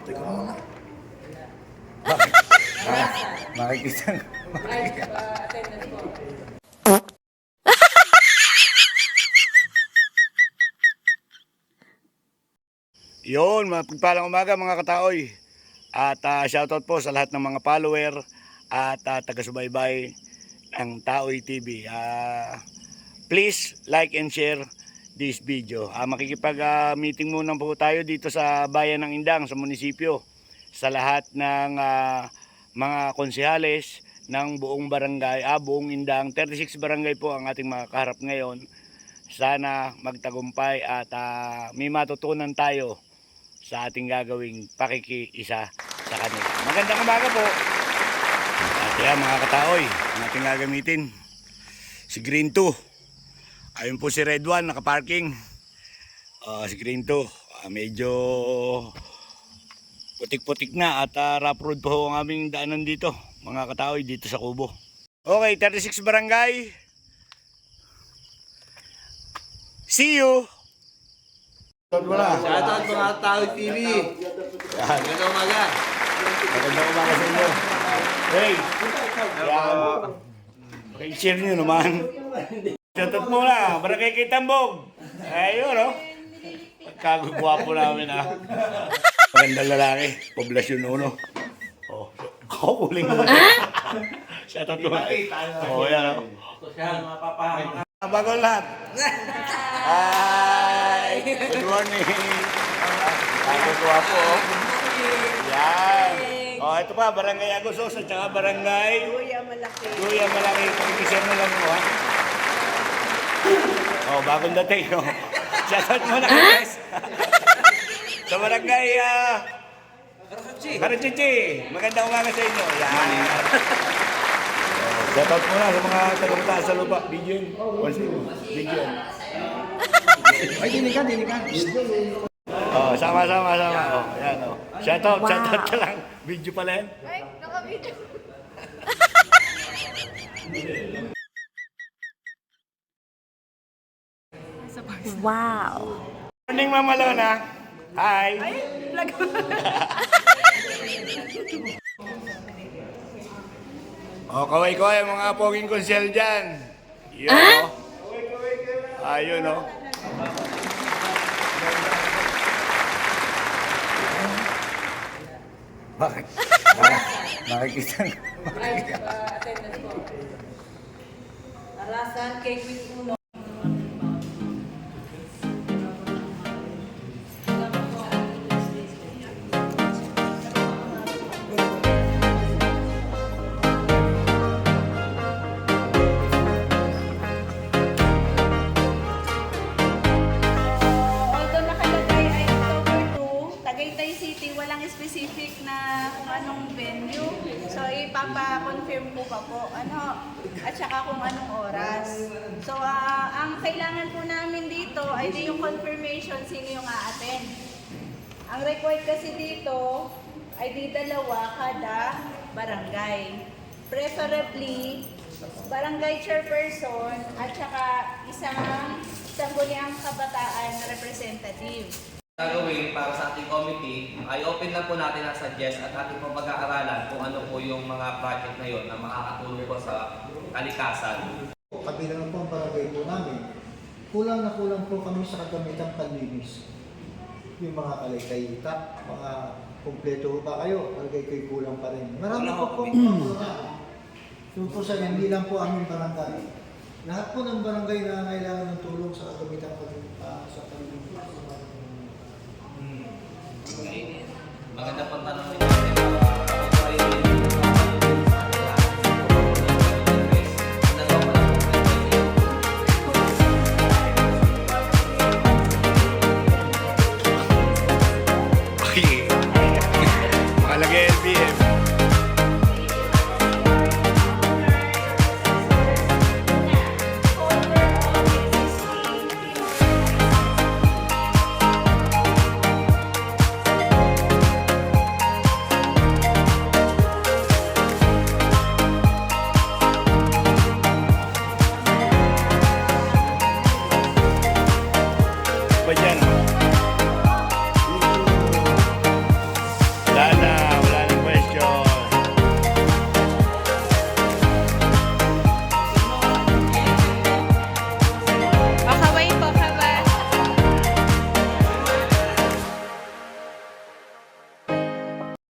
Teka muna. Makikita. Yun, mapagpalang umaga mga kataoy. At shoutout po sa lahat ng mga follower at taga-subaybay ng Taoy TV. Please like and share this video. Makikipag-meeting muna po tayo dito sa bayan ng Indang, sa munisipyo. Sa lahat ng mga konsehales ng buong barangay, buong Indang. 36 barangay po ang ating makaharap ngayon. Sana magtagumpay at may matutunan tayo sa ating gagawing pakikiisa sa kanila. Magandang umaga po. At yan mga kataoy, ang ating gagamitin si Green 2. Ayun po si Red 1 nakaparking. Si Green 2 medyo putik-putik na at rough road po ang aming daanan dito mga kataoy dito sa Kubo. Okay, 36 barangay. See you. Shoutout mga Taoy TV. Magandang umaga. Magandang umaga sa inyo. Hey, pakishare nyo naman. Shoutout muna, barangay kay Tambog. Ayun, no? Pagkagugwapo namin, Magandang lalaki, poblasyon 1. Ako uling naman. Shoutout muna. Yan, bago lahat. Hi! Good morning! Gwapo. Yan. Ito pa, Barangay Agosos at saka Barangay Duya Malaki. Pakikisir na lang mo, bagong dating, Shoutout muna, guys. Sa Barangay Karachichi. Magandang umaga sa inyo. Yan. Shoutout muna sa mga taga-mataas sa lupa. Bigyan. Bigyan. Ay, dinikan. Sama. Yan, Shoutout ka lang. Video pala yan. Ay, naka-video. Wow. Morning, Mama Lona. Hi. Ay, lag. Kaway mga poging konsel dyan. Yun, Ayun, Bakit? Makikita. Attendance po. Arasan, cake with uno. Specific na kung anong venue. So, ipapa-confirm ko pa po. At saka kung anong oras. So, ang kailangan po namin dito ay yung confirmation sino yung a-attend. Ang required kasi dito ay 2 kada barangay. Preferably, barangay chairperson at saka isang sangguniang kabataan na representative. Gagawin para sa ating committee ay open lang po natin ang suggest at ating po pag-aaralan kung ano po yung mga project na yon na makakatulong po sa kalikasan. Kabilang po ang barangay po namin, kulang po kami sa kagamitang panlinis. Yung mga kalaykayita, mga kumpleto ba kayo, kay kulang pa rin. Marami po kulang. Yung po sa hindi lang po aming barangay. Lahat po ng barangay na kailangan ng tulong sa kagamitang sa panlinis. Maganda pang tanong